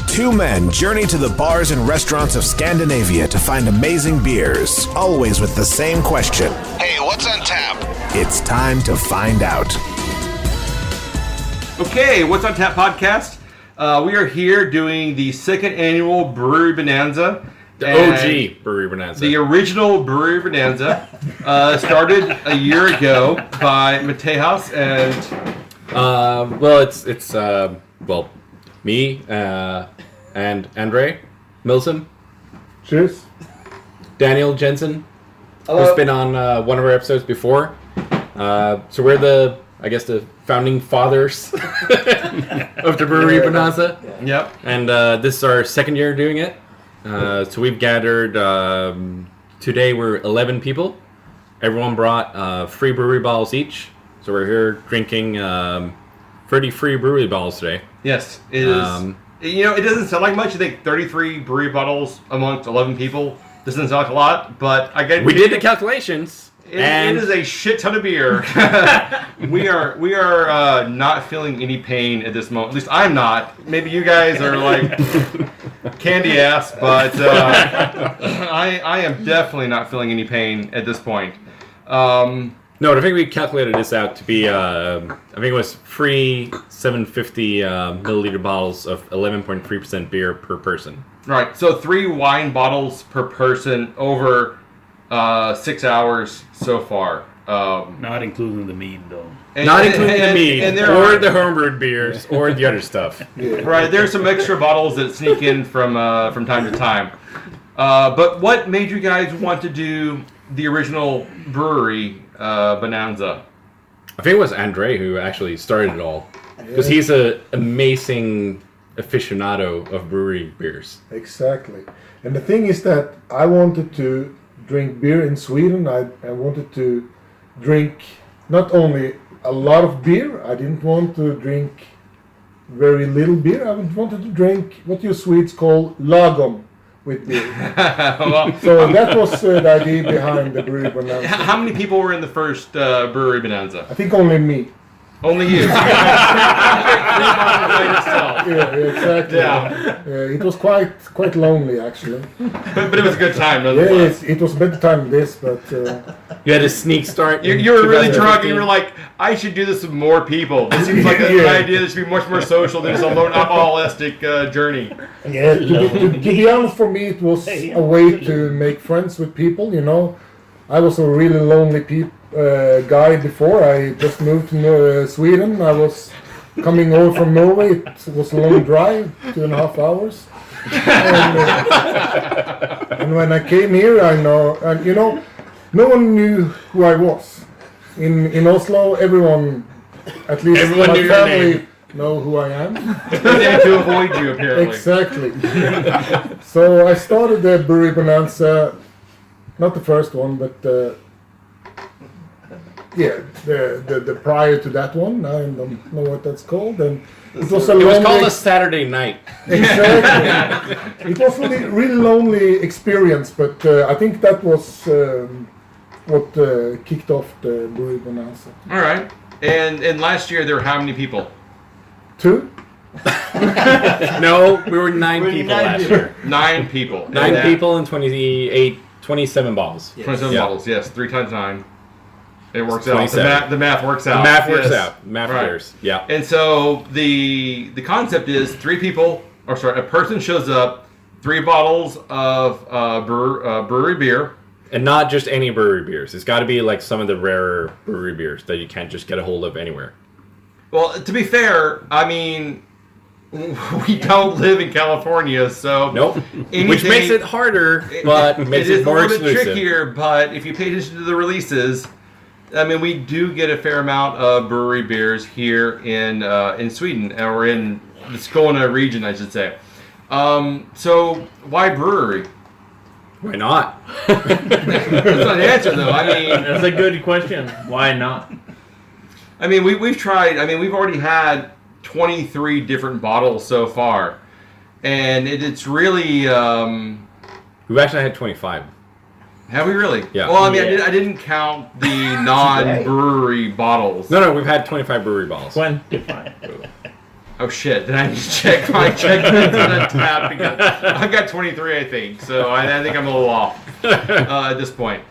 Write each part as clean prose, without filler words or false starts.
Two men journey to the bars and restaurants of Scandinavia to find amazing beers, always with the same question. Hey, what's on tap? It's time to find out. Okay, What's on Tap podcast. We are here doing the second annual Bruery Bonanza. The OG Bruery Bonanza. The original Bruery Bonanza started a year ago by Matejas and... It's me and Andre Milsom. Cheers. Daniel Jensen, who's been on one of our episodes before. So we're the founding fathers of the Bruery Bonanza. Yep. And this is our second year doing it. So we've gathered, today we're 11 people. Everyone brought 3 brewery bottles each. So we're here drinking 30 free brewery bottles today. Yes, it is. It doesn't sound like much. I think 33 brewery bottles amongst 11 people doesn't sound like a lot, but we did the calculations. It is a shit ton of beer. we are not feeling any pain at this moment. At least I'm not. Maybe you guys are like candy ass, but I am definitely not feeling any pain at this point. No, I think we calculated this out to be, I think it was 3 750 milliliter bottles of 11.3% beer per person. Right, so 3 wine bottles per person over 6 hours so far. Not including the mead, though. Not including the mead, or the homebrewed beers, or the other stuff. Yeah. Right, there's some extra bottles that sneak in from time to time. But what made you guys want to do the original Bruery Bonanza? I think it was Andre who actually started it all. Because he's an amazing aficionado of brewery beers. Exactly. And the thing is that I wanted to drink beer in Sweden. I wanted to drink not only a lot of beer, I didn't want to drink very little beer. I wanted to drink what you Swedes call lagom with beer. So that was the idea behind the Bruery Bonanza. How many people were in the first Bruery Bonanza? I think only me. Only you. Yeah, exactly. Yeah. It was quite lonely actually. But it was a good time, Yeah, nonetheless. it was a better time than this, but You had a sneak start. You were really drunk and you 2015. were like, I should do this with more people. This seems like a good idea. This should be much more social than this alone alcoholistic journey. yeah, to be honest, for me it was a way to make friends with people. I was a really lonely guy before. I just moved to Sweden. I was coming over from Norway. It was a long drive, 2.5 hours. And when I came here, no one knew who I was. In Oslo, everyone, at least Everyone my knew your family, name. know who I am. They had to avoid you, apparently. Exactly. So I started the Bruery Bonanza, not the first one, but the prior to that one. I don't know what that's called. And it was called a Saturday night. Exactly. It was really lonely experience, but I think that was what kicked off the Bruery Bonanza. All right. And last year, there were how many people? 2? No, we were 9 people last year. 9 people. 9 people and 27 bottles. 27 Yeah. bottles, yes. 3 times 9. It works out. 27. The math works out. The math works Yes. out. Math Right. clears. Yeah. And so the concept is 3 people, a person shows up, 3 bottles of brewery beer. And not just any brewery beers. It's got to be like some of the rarer brewery beers that you can't just get a hold of anywhere. Well, to be fair, I mean, we don't live in California, so Nope. Which makes it harder, but makes it more a little bit exclusive. trickier. But if you pay attention to the releases, I mean, we do get a fair amount of brewery beers here in Sweden, or in the Skåne region, I should say. So why brewery? Why not? That's not the answer, though. I mean, That's a good question. Why not? I mean, we've tried. I mean, we've already had 23 different bottles so far, and it's really. We've actually had 25. Have we really? Yeah. Well, I mean, Yeah. I didn't count the non-brewery bottles. No, we've had 25 brewery bottles. 25. Oh shit! Then I need to check my checkpoints on that tab because I've got 23, I think. So I think I'm a little off at this point.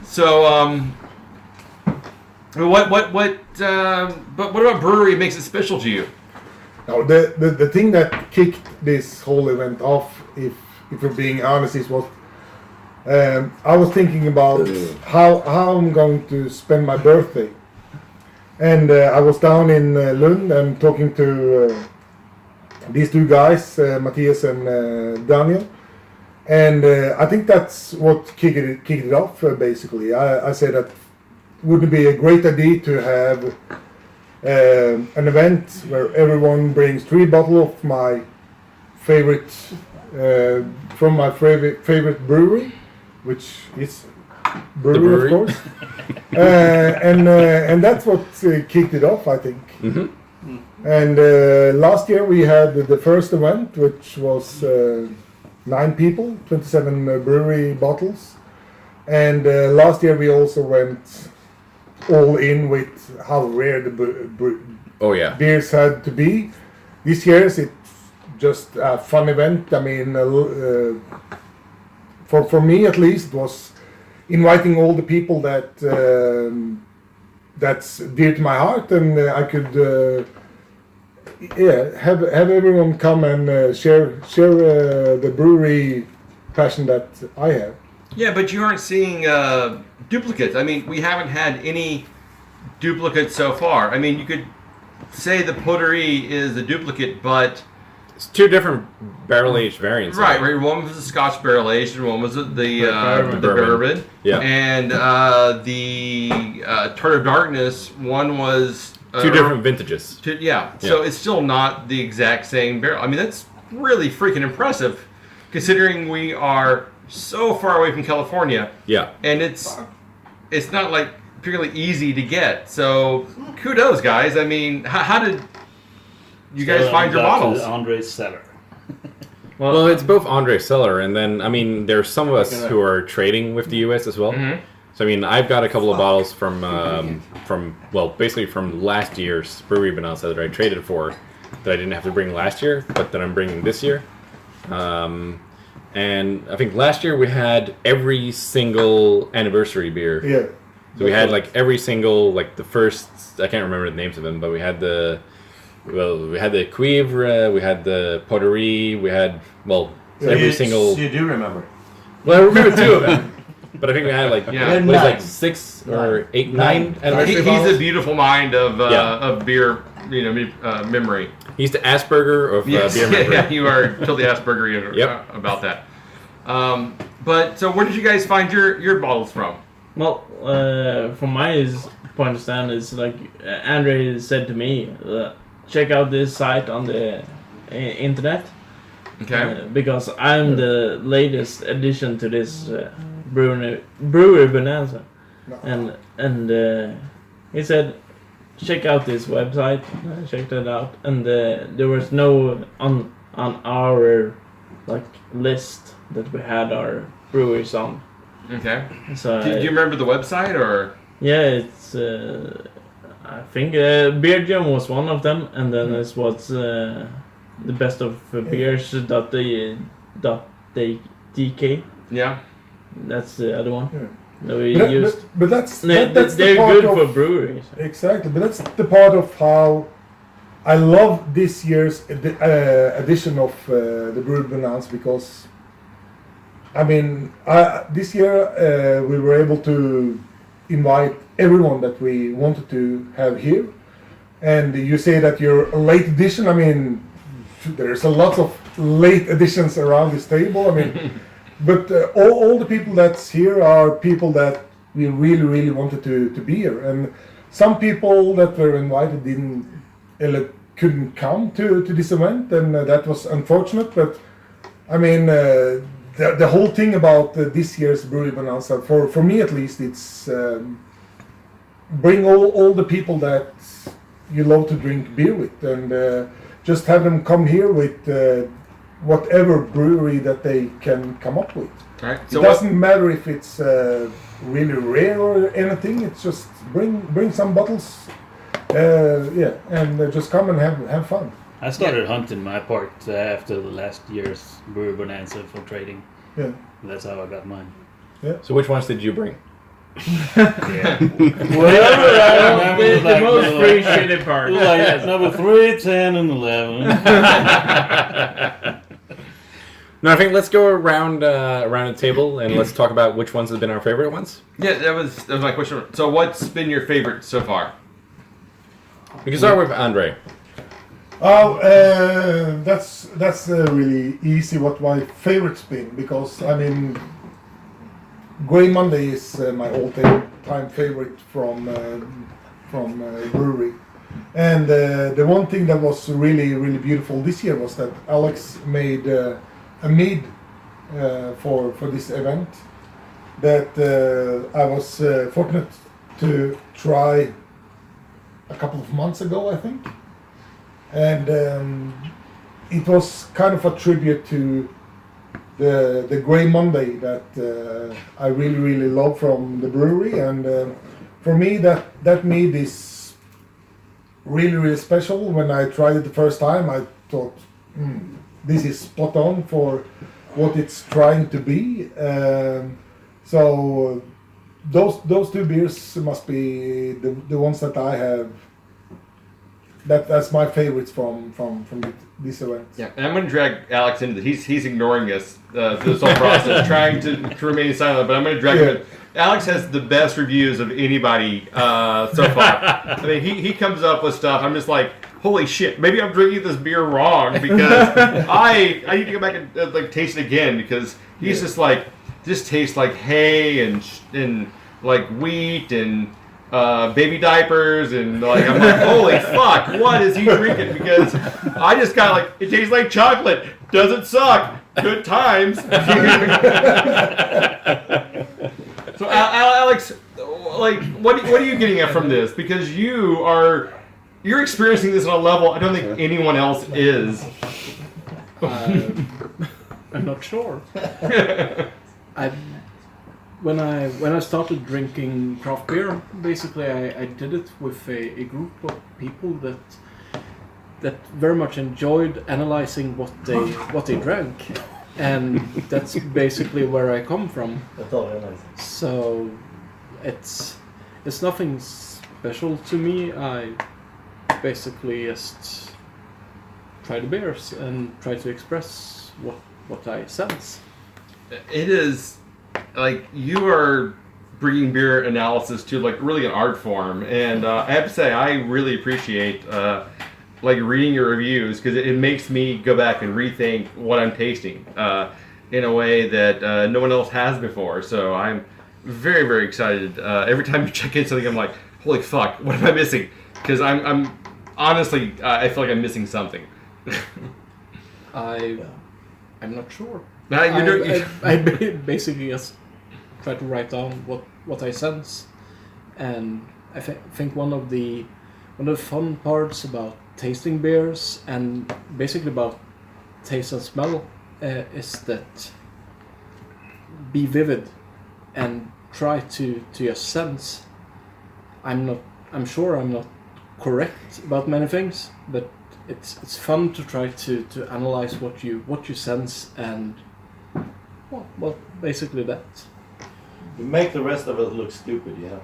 So but what about Bruery makes it special to you? Now, the thing that kicked this whole event off, if we're being honest, is what I was thinking about how I'm going to spend my birthday. And I was down in Lund and talking to these two guys, Matthias and Daniel. And I think that's what kicked it off, basically. I said that would it be a great idea to have an event where everyone brings 3 bottles of my favorite, from my favorite brewery, which is Bruery, of course. And that's what kicked it off, I think. Mm-hmm. And last year we had the first event, which was 9 people, 27 brewery bottles. And last year we also went all in with how rare the beers had to be. This year it's just a fun event. I mean, for me at least, it was inviting all the people that that's dear to my heart, and I could have everyone come and share the brewery passion that I have. Yeah, but you aren't seeing duplicates. I mean, we haven't had any duplicates so far. I mean, you could say the Bruery is a duplicate, but it's 2 different barrel-aged variants. Right. One was a Scotch barrel-aged, and one was the bourbon. Yeah. And the Tart of Darkness, one was 2 different vintages. So it's still not the exact same barrel. I mean, that's really freaking impressive, considering we are so far away from California. Yeah. And it's not like particularly easy to get. So kudos, guys. I mean, how did you guys find your bottles? Andre's cellar. Well, it's both Andre's cellar, and then, I mean, there's some of us who are trading with the U.S. as well. Mm-hmm. So, I mean, I've got a couple of bottles from basically from last year's Bruery Bonanza that I traded for that I didn't have to bring last year, but that I'm bringing this year. And I think last year we had every single anniversary beer. Yeah. So we had like every single, like the first, I can't remember the names of them, but we had the Cuivre, we had the Bruery, we had, every single... So you do remember? Well, I remember 2 of them. But I think we had like 6 or 8, 9 anniversary He's bottles. a beautiful mind of beer, memory. He's the Asperger of beer memory. Yeah, you are totally Asperger about that. But so where did you guys find your bottles from? Well, from my point of stand, it's like Andre said to me, check out this site on the internet. Okay. Because I'm the latest addition to this Bruery Bonanza, and he said, check out this website. I checked it out, and there was no on our list that we had our breweries on. Okay. So do you remember the website or? Yeah, it's I think Beer Jam was one of them, and then it was the best of beers.dk. Yeah. That's the other one. Yeah. That we used. But that's They're the part good of, for breweries. Exactly, but that's the part of how I love this year's edition of the Bruery Bonanza, because I mean, this year we were able to invite everyone that we wanted to have here. And you say that you're a late edition. I mean, there's a lot of late editions around this table. I mean, but all the people that's here are people that we really, really wanted to be here. And some people that were invited couldn't come to this event, and that was unfortunate. But I mean, the whole thing about this year's Bruery Bonanza, for me at least, it's bring all the people that you love to drink beer with, and just have them come here with whatever brewery that they can come up with. Right. So it doesn't matter if it's really rare or anything. It's just bring some bottles, and just come and have fun. I started hunting my part after the last year's Bruery Bonanza for trading. Yeah. That's how I got mine. So which ones did you bring? Yeah. The most free shitty part. Like number 3, 10, and 11. No, I think let's go around the table and let's talk about which ones have been our favorite ones. Yeah, that was my question. So, what's been your favorite so far? We can start with Andre. Oh, that's really easy. What my favorite's been, because I mean, Grey Monday is my all-time favorite from Bruery, and the one thing that was really beautiful this year was that Alex made a mead for this event that I was fortunate to try a couple of months ago, I think. And it was kind of a tribute to the Grey Monday that I really love from the brewery, and for me that mead is really special. When I tried it the first time, I thought this is spot on for what it's trying to be. So those two beers must be the ones that I have. That's my favorites from this event. Yeah, and I'm going to drag Alex into this. He's ignoring us this whole process, trying to remain silent. But I'm going to drag him in. Alex has the best reviews of anybody so far. I mean, he comes up with stuff. I'm just like, holy shit! Maybe I'm drinking this beer wrong, because I need to go back and like taste it again, because he's just like, this tastes like hay and like wheat and baby diapers, and like I'm like, holy fuck, what is he drinking? Because I just got like, it tastes like chocolate. Doesn't suck. Good times. So Alex, like, what are you getting at from this? Because you're experiencing this on a level I don't think anyone else is. I'm not sure. When I started drinking craft beer, basically I did it with a group of people that very much enjoyed analyzing what they drank, and that's basically where I come from. So it's nothing special to me. I basically just try the beers and try to express what I sense. It is like you are bringing beer analysis to like really an art form, and I have to say I really appreciate like reading your reviews, because it makes me go back and rethink what I'm tasting in a way that no one else has before. So I'm very excited. Every time you check in something, I'm like, holy fuck, what am I missing? Because I'm honestly, I feel like I'm missing something. I'm not sure. I basically just try to write down what I sense, and I think one of the fun parts about tasting beers, and basically about taste and smell, is that be vivid and try to just sense. I'm sure I'm not correct about many things, but it's fun to try to analyze what you sense, and well basically that. You make the rest of us look stupid, yeah.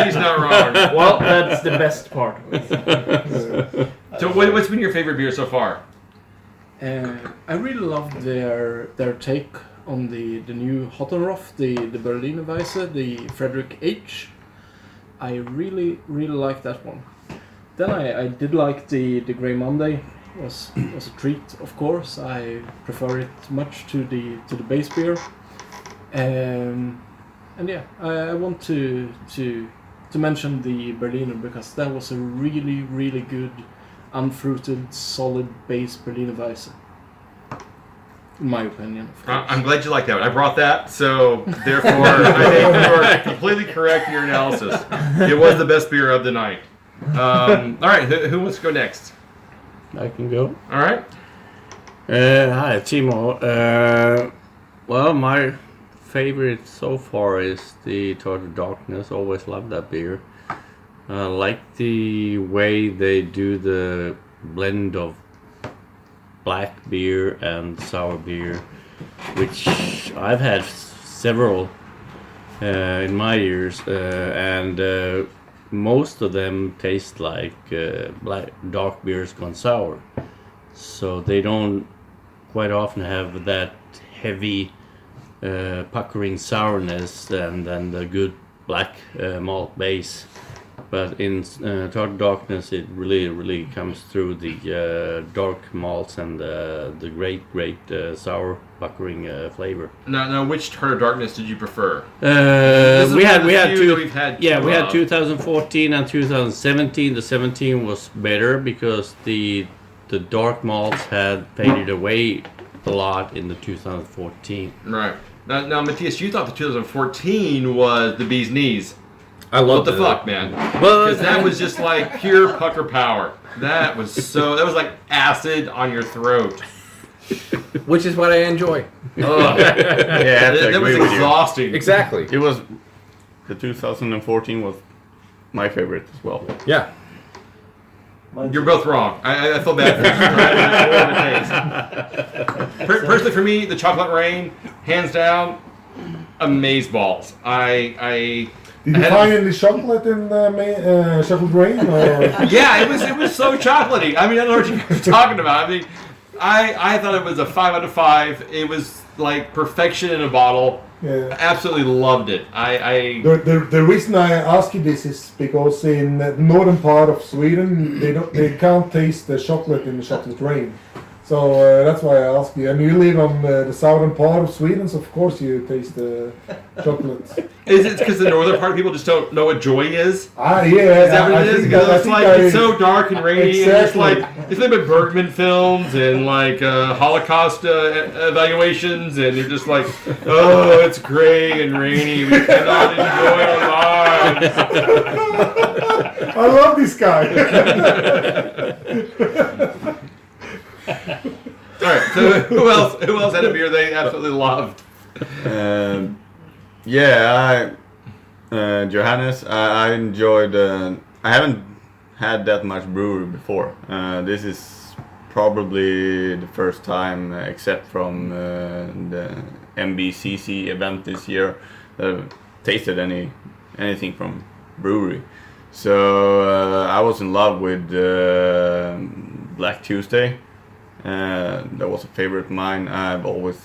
He's not wrong. Well, that's the best part. So what's been your favorite beer so far? I really loved their take on the new Hottenroth, the Berliner Weisse, the Frederick H. I really like that one. Then I did like the Grey Monday. Was a treat, of course. I prefer it much to the base beer. And yeah, I want to mention the Berliner, because that was a really good, unfruited, solid base Berliner Weisse, in my opinion. I'm glad you like that one. I brought that, so therefore I think you are completely correct in your analysis. It was the best beer of the night. All right, who wants to go next? I can go. All right. Hi, Timo. Well, my favorite so far is the Total Darkness. Always loved that beer. Like the way they do the blend of black beer and sour beer, which I've had several in my years, and most of them taste like dark beers gone sour. So they don't quite often have that heavy puckering sourness and then the good black malt base. But in Total Darkness, it really comes through the dark malts and the great sour puckering flavor. Now, which Total Darkness did you prefer? We had two. We've had Yeah, we had 2014 and 2017. The 17 was better because the dark malts had faded away a lot in the 2014. Right. Now, Matthias, you thought the 2014 was the bee's knees. I love What the fuck, man? Well, Because that was just like pure pucker power. That was like acid on your throat. Which is what I enjoy. Ugh. Yeah, That was exhausting. Exactly. It was the 2014 was my favorite as well. Yeah. You're both wrong. I feel bad for you. Personally, for me, the Chocolate Rain, hands down, amazeballs. Did you find any chocolate in the chocolate rain? Or? Yeah, it was so chocolatey. I mean, I don't know what you guys are talking about. I mean, I thought it was a 5 out of 5. It was like perfection in a bottle. Yeah. Absolutely loved it. The reason I ask you this is because in the northern part of Sweden they can't taste the chocolate in the chocolate rain. So that's why I ask you. And you live on the southern part of Sweden, so of course you taste the chocolate. Is it because the northern part of people just don't know what joy is? Yeah. Is that what it is? Because it's so dark and rainy, Exactly. and it's like Bergman films and like Holocaust evaluations, and you're just like, oh, it's gray and rainy. We cannot enjoy our lives. I love this guy. All right. So who else had a beer they absolutely loved? Johannes, I enjoyed. I haven't had that much brewery before. This is probably the first time, except from the MBCC event this year, that I've tasted anything from brewery. So I was in love with Black Tuesday. That was a favorite of mine. I've always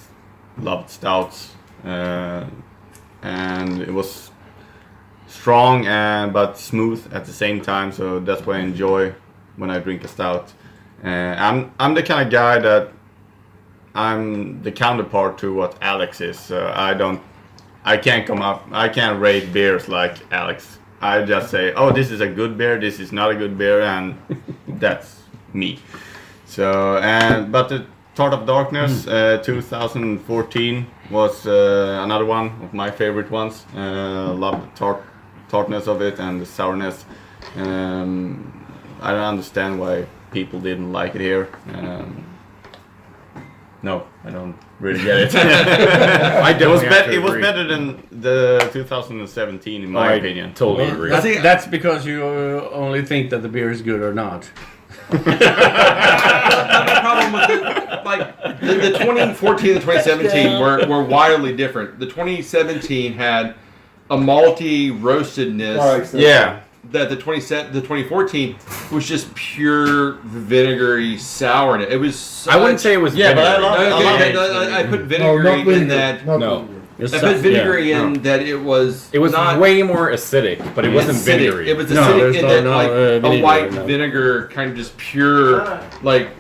loved stouts, and it was strong but smooth at the same time. So that's what I enjoy when I drink a stout. I'm the kind of guy that I'm the counterpart to what Alex is. So I can't rate beers like Alex. I just say, oh, this is a good beer, this is not a good beer, and that's me. So, but the Tart of Darkness 2014 was another one of my favorite ones. Love the tartness of it and the sourness. I don't understand why people didn't like it here. No, I don't really get it. It was better than the 2017 in my opinion. Totally agree. That's because you only think that the beer is good or not. The problem with the 2014 and 2017 were wildly different. The 2017 had a malty roastedness. Yeah. That the 2014 was just pure vinegary sourness. It was. I wouldn't say it was. Yeah, vinegar. but I put vinegary in that. No. I put vinegary in that it was. It was not way more acidic, but it wasn't acidic. vinegary. It was acidic in that a vinegar, white no. vinegar kind of just pure, like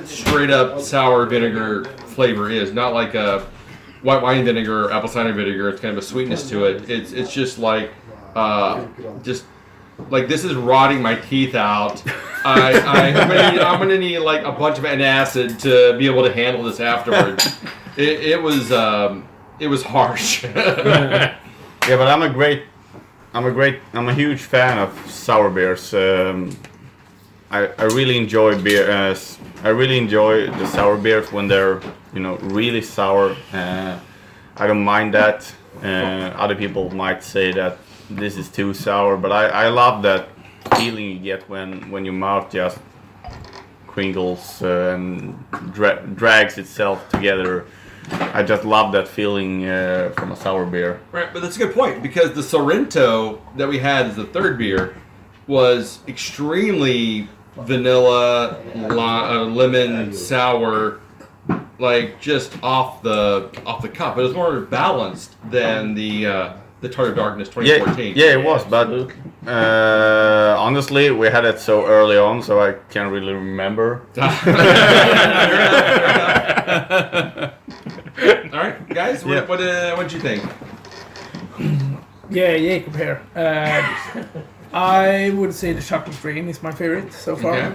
straight up sour vinegar flavor is. Not like a white wine vinegar or apple cider vinegar. It's kind of a sweetness to it. It's just like like this is rotting my teeth out. I'm gonna need like a bunch of antacid to be able to handle this afterwards. It was harsh. Yeah, but I'm a huge fan of sour beers. I really enjoy beer. I really enjoy the sour beers when they're really sour. I don't mind that. Other people might say that this is too sour, but I love that feeling you get when your mouth just crinkles and drags itself together. I just love that feeling from a sour beer. Right, but that's a good point because the Sorrento that we had as the third beer was extremely vanilla, lemon, sour, like just off the cup. It was more balanced than the Tart of Darkness 2014. Yeah, it was, but honestly, we had it so early on, so I can't really remember. All right, guys, what did you think? Yeah, Jacob here. I would say the chocolate rain is my favorite so far. Okay.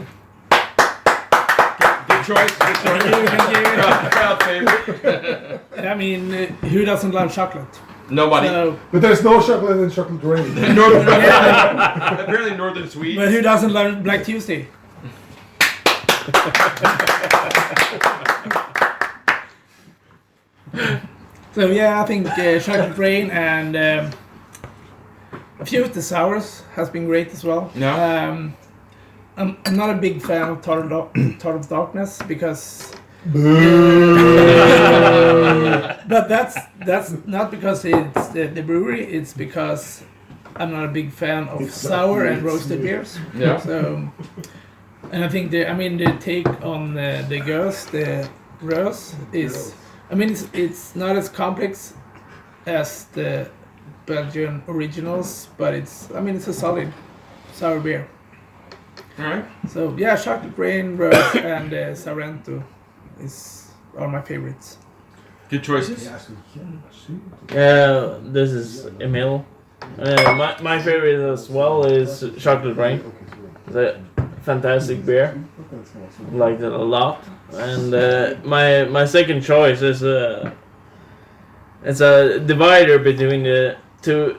Good choice. Good choice. Thank you. Crowd favorite. I mean, who doesn't love chocolate? Nobody. So, But there's no chocolate in chocolate rain. Apparently Northern Swedes. but who doesn't love Black Tuesday? So yeah, I think chocolate rain and a few of the sours has been great as well. No. I'm not a big fan of Tart of Darkness because. But that's not because it's the brewery. It's because I'm not a big fan of sour and roasted beers. Yeah. So, and I think the take on the girls, the Rose is. I mean, it's not as complex as the Belgian originals, but it's a solid sour beer. All right. So yeah, chocolate rain, Rose, and Sorrento are my favorites. Good choices. This is Emil. My favorite as well is Chocolate Rain. It's a fantastic beer. Liked it a lot. And my second choice is it's a divider between the two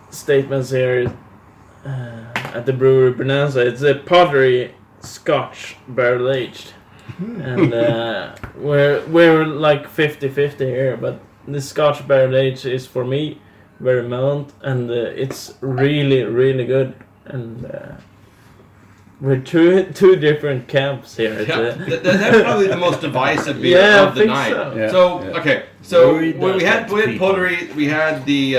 statements here at the Bruery Bonanza. It's a pottery Scotch barrel aged. And we're like 50-50 here, but the Scotch barrel aged is for me very mellow, and it's really good. And we're two different camps here. Yeah, that's probably the most divisive beer of the night. So. So when we had pottery, we had the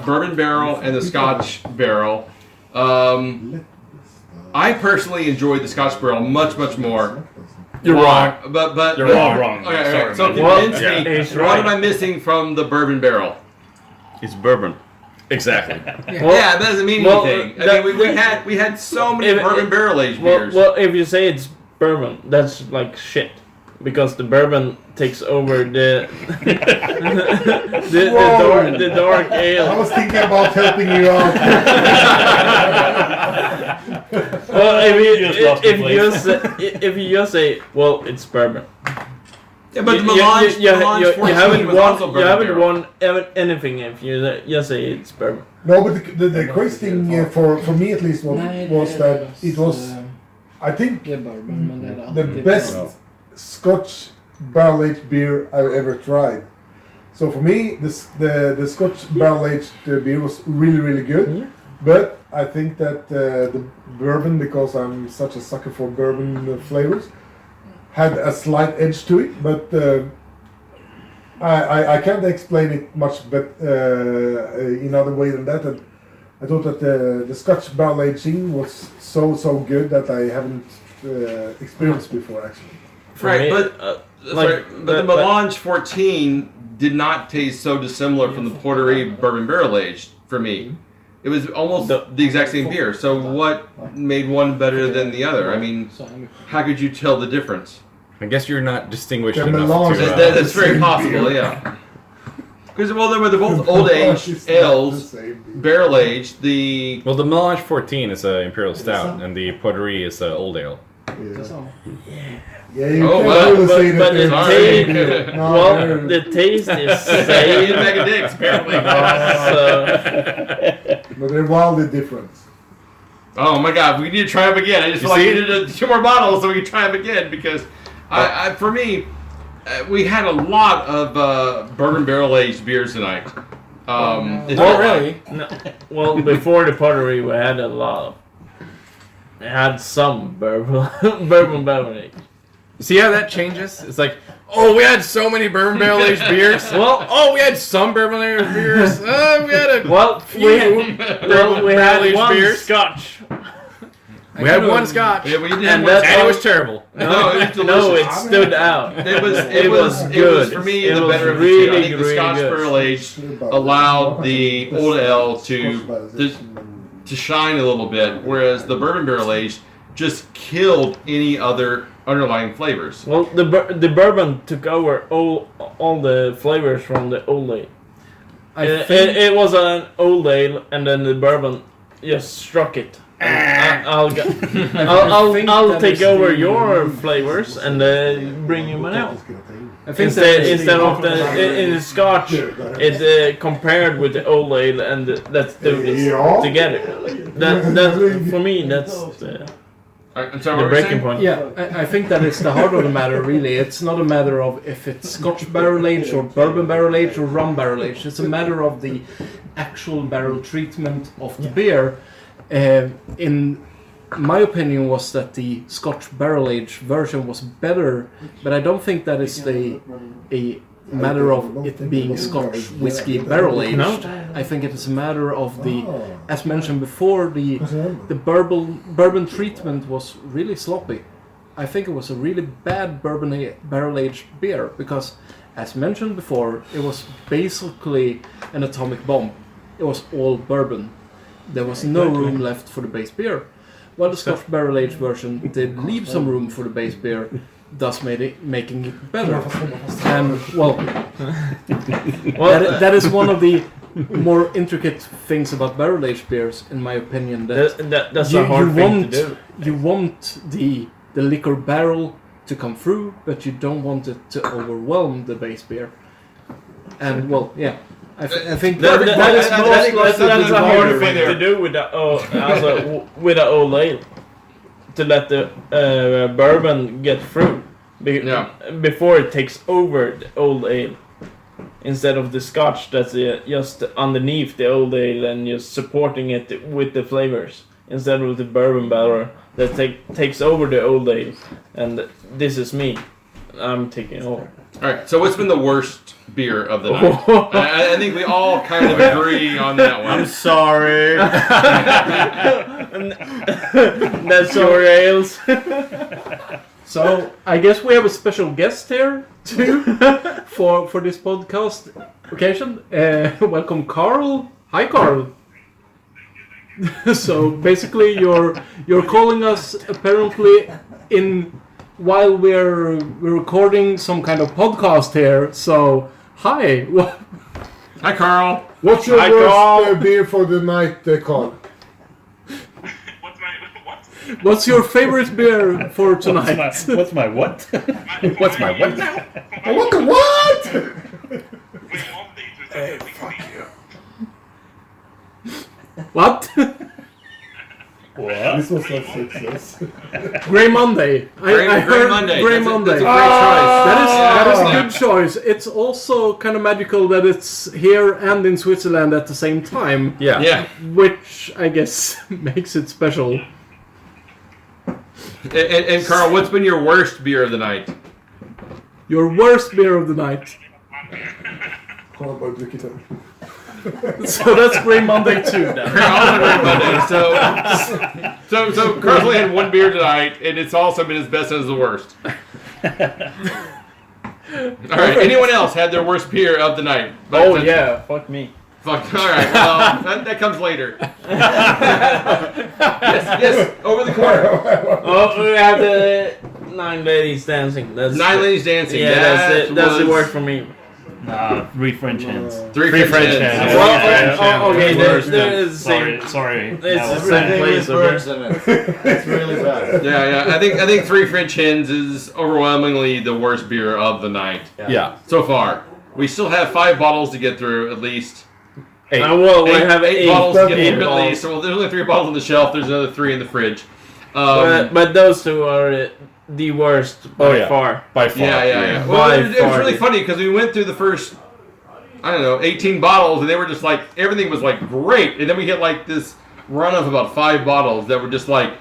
bourbon barrel and the Scotch barrel. I personally enjoyed the Scotch barrel much more. You're wrong. But You're wrong. Okay, Sorry, so man. convince me. What am I missing from the bourbon barrel? It's bourbon. Exactly. Yeah, that doesn't mean anything. We had so many bourbon barrel aged beers. Well, if you say it's bourbon, that's like shit. Because the bourbon takes over the dark ale. I was thinking about helping you out. Well, if you just say, well, it's bourbon. Yeah, but the Melange, you haven't won won anything if you just say it's bourbon. No, but the crazy thing for me at least was that it was, I think, the best Scotch barrel aged beer I've ever tried. So for me, the Scotch barrel aged beer was really good. Yeah. But I think that the bourbon, because I'm such a sucker for bourbon flavors, had a slight edge to it. But I can't explain it much, but in other way than that. And I thought that the Scotch barrel aging was so good that I haven't experienced before actually. Right, but the Melange 14 did not taste so dissimilar from the Portery bourbon barrel aged for me. It was almost the exact same beer. So what made one better than the other? I mean, how could you tell the difference? I guess you're not distinguished The enough Melange to... That's very possible, yeah. Because they're both old aged ales, barrel aged. Well, the Melange 14 is an imperial stout, and the Pottery is an old ale. Yeah, you Oh, can't well, really say But that. the taste is He same. didn't make a dicks, apparently. But they're wildly different. Oh my God, we need to try them again. I just feel like we needed 2 more bottles so we can try them again because, for me, we had a lot of bourbon barrel aged beers tonight. Really? No. Well, before the Pottery, we had a lot of. had some bourbon barrel age. See how that changes? It's like, oh, we had so many bourbon barrel aged beers. Well, oh, we had some bourbon aged beers. Oh, we had a we had barrel-aged one beers. Scotch. We had one Scotch, Yeah, we did And one. that- and it was terrible. No, it was delicious. No, it stood out. It was good. for me It the was better of the really, two. I think the really Scotch good. barrel aged allowed the old ale to shine a little bit, whereas the bourbon barrel aged just killed any other underlying flavors. Well, the bourbon took over all the flavors from the old ale. It was an old ale, and then the bourbon just struck it. I'll take over your flavors and bring you my own. I think Instead of in the Scotch, it compared with the old ale, and let's do this together. That for me, that's I'm sorry, the what were you breaking saying? point. Yeah, I think that it's the heart of the matter, really. It's not a matter of if it's Scotch barrel aged or bourbon barrel aged or rum barrel aged. It's a matter of the actual barrel treatment of the beer. In my opinion, was that the Scotch barrel aged version was better, but I don't think that is a matter of it being Scotch whiskey barrel aged. No. I think it is a matter of the, as mentioned before, the bourbon treatment was really sloppy. I think it was a really bad bourbon barrel aged beer because, as mentioned before, it was basically an atomic bomb. It was all bourbon. There was no room left for the base beer. While the Scotch barrel aged version did leave some room for the base beer, thus making it better. And well, that is one of the more intricate things about barrel aged beers, in my opinion. That's a hard thing to do. You want the liquor barrel to come through, but you don't want it to overwhelm the base beer. And well, yeah. I think that is that's a hard thing to do with the old ale, to let the bourbon get through before it takes over the old ale, instead of the Scotch that's just underneath the old ale and just supporting it with the flavors, instead of the bourbon barrel that takes over the old ale. And this is me. I'm taking over. All right. So what's been the worst beer of the night? I think we all kind of agree on that one. I'm sorry. That's your ales. So I guess we have a special guest here too for this podcast occasion. Welcome, Carl. Hi, Carl. So basically, you're calling us apparently while we're recording some kind of podcast here. So hi. Hi, Carl. What's your worst beer for the night, Carl? What's your favorite beer for tonight? What's my what? What's my what now? What the what? Hey, fuck you. What? What? This was a success. Grey Monday. I heard Monday. Grey That's a Monday. great choice. That is a good choice. It's also kind of magical that it's here and in Switzerland at the same time. Yeah. Which I guess makes it special. And Carl, what's been your worst beer of the night? Your worst beer of the night. Carl, bara drick it här. So that's Grey Monday too now. So Carl's only had one beer tonight, and it's also been his best and his worst. All right. Anyone else had their worst beer of the night? Yeah, fuck me. Fuck. All right. Well, that comes later. yes. Over the corner. Oh, we have the 9 ladies dancing. That's 9 ladies dancing. Yeah, that's it. That's the word for me. Nah, 3 French hens. 3 French hens. Well, okay, there's Sorry. It's the same place over there. It's really bad. Yeah. I think 3 French hens is overwhelmingly the worst beer of the night. Yeah. So far, we still have 5 bottles to get through at least. Eight. Well, we have 8 bottles to get eight through at bottles. least. So there's only 3 bottles on the shelf. There's another 3 in the fridge. But those two are the worst by far. By far. Yeah. Well, it was really funny because we went through the first, 18 bottles, and they were just like, everything was like great. And then we hit like this run of about 5 bottles that were just like,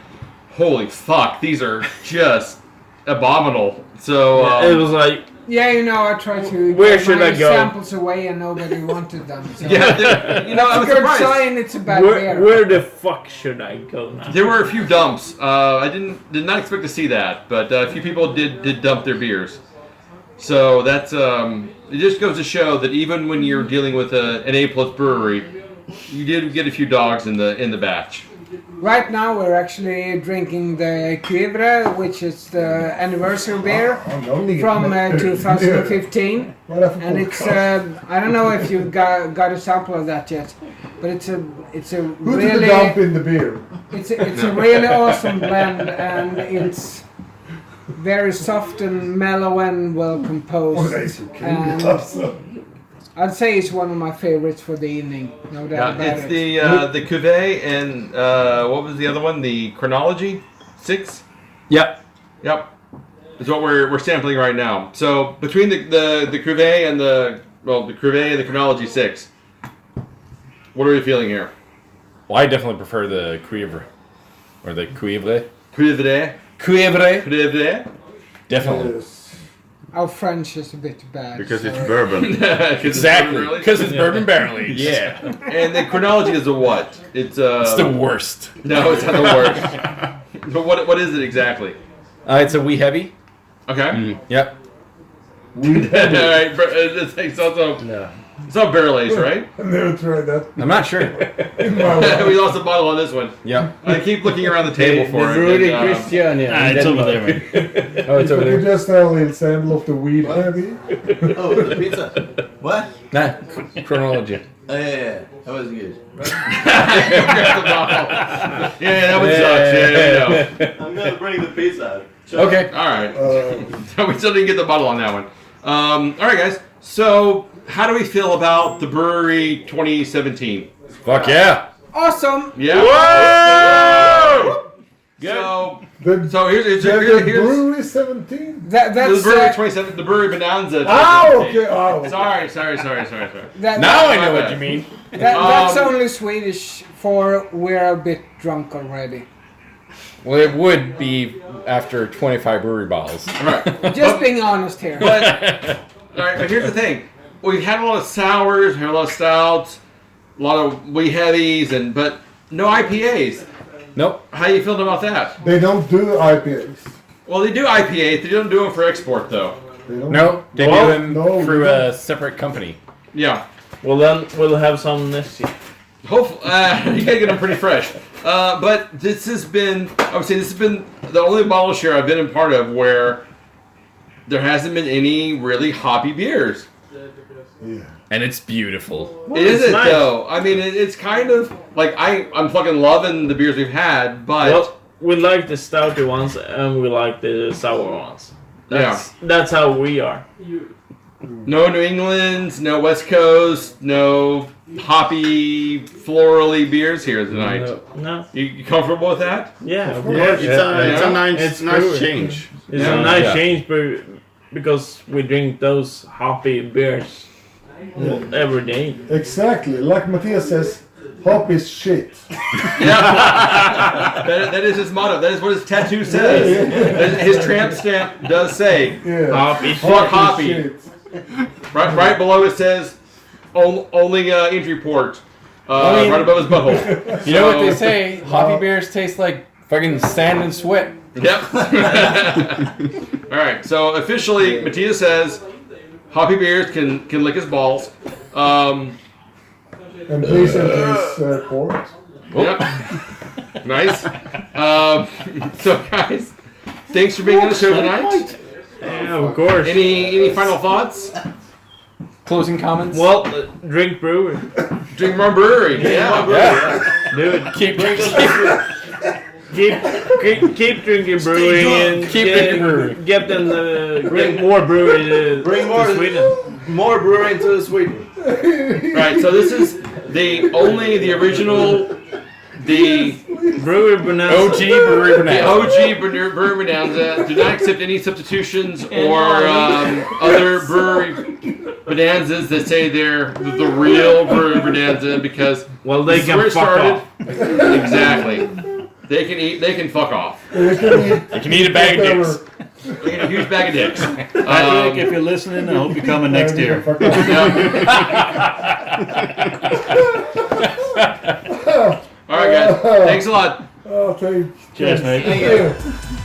holy fuck, these are just abominable. So it was like, Yeah, you know, I tried to Where give should my I go? samples away and nobody wanted them. So. yeah, you know, I That's a was good surprised. sign it's a bad beer. where the fuck should I go now? There were a few dumps. I did not expect to see that, but a few people did dump their beers. So that's it just goes to show that even when you're dealing with an A+ brewery, you did get a few dogs in the batch. Right now we're actually drinking the Cuivre, which is the anniversary beer from 2015. And it's I don't know if you got a sample of that yet, but it's a Who really did the dump in the beer? it's a really awesome blend, and it's very soft and mellow and well composed. And I'd say it's one of my favorites for the evening. No doubt about It's it. the Cuvée and what was the other one? The Chronology 6. Yep. Yep. Is what we're sampling right now. So between the Cuvée and the Cuvée and the Chronology 6, what are we feeling here? Well, I definitely prefer the Cuivre. Or the Cuivre. Cuivre. Cuivre. Cuivre. Definitely. Our French is a bit bad. Because it's sorry. bourbon. Exactly. Because it's bourbon barrel aged. Yeah. And the Chronology is a what? It's the worst. No, it's not the worst. But what is it exactly? It's a wee heavy. Okay. Yep. Alright, it's not barrel aged, right? I've never tried that I'm not sure. in my life. We lost a bottle on this one. Yep. I keep looking around the table for it. Bruery and, Christiania. It's over there, man. Oh, it's over You there. just have a little sample of the weed heavy. Oh, the pizza. What? Nah, Chronology. Oh, yeah. That was good. Yeah, that one sucks. Yeah, I'm gonna bring the pizza. Okay. All right. We still didn't get the bottle on that one. All right, guys. So, how do we feel about the Bruery 2017? Fuck yeah. Awesome. Yeah. Whoa! So here's Bruery 17? That's the Bruery 27, the Bruery Bonanza. Oh, okay. Oh. Sorry. Now I know what you mean. That's only Swedish for we're a bit drunk already. Well, it would be after 25 brewery bottles. All right. Just being honest here. But all right, but here's the thing: we've had a lot of sours, had a lot of stouts, a lot of wee heavies, but no IPAs. Nope. How you feeling about that? They don't do IPAs. Well, they do IPAs. They don't do them for export, though. They don't. No, they Well, do them no, through they a separate company. Yeah. Well, then we'll have some next year. Hopefully, you gotta get them pretty fresh. But this has been, I would say, this has been the only bottle share I've been a part of where there hasn't been any really hoppy beers. Yeah. And it's beautiful. It isn't nice. though. I mean, it's kind of like I'm fucking loving the beers we've had, but Well, we like the stouty ones and we like the sour ones. That's how we are. no New Englands, no West Coast, no hoppy, florally beers here tonight. No. You comfortable with that? Yeah, of Yeah, course. it's a nice, It's nice Bruery. change. It's Yeah. a nice Yeah. change because we drink those hoppy beers every day. Exactly. Like Matthias says, hop is shit. Yeah. that is his motto. That is what his tattoo says. His tramp stamp does say, Yeah. Hoppy. fuck Is hoppy. shit. Right below it says, only entry port. Right above his butthole. You know what they So- say? Hoppy beers taste like fucking sand and sweat. Yep. All right. So officially, Matthias says hoppy beers can lick his balls. And please enter his port. Yep. Nice. So guys, thanks for being on the show tonight. Yeah, of course. Any final thoughts? Closing comments? Well, drink brewery. Drink more brewery. Yeah. Dude, keep drinking. keep drinking brewery and Keep drinking brewery. get them bring more brewery to, Bring more to Sweden. More brewery into Sweden. Right. So this is the original, the Bruery Bonanza. OG Bruery The Bonanza. OG Bruery Bonanza. Do not accept any substitutions or other brewery bonanzas that say they're the real Bruery Bonanza because Well, they this is where can it fuck started. off. Exactly. They can eat. They can fuck off. They can eat a bag of dicks. They can eat a huge bag of dicks. Patrick, if you're listening, I hope you're coming next year. All right, guys. Thanks a lot. Oh, thanks. Cheers, mate. Thank you.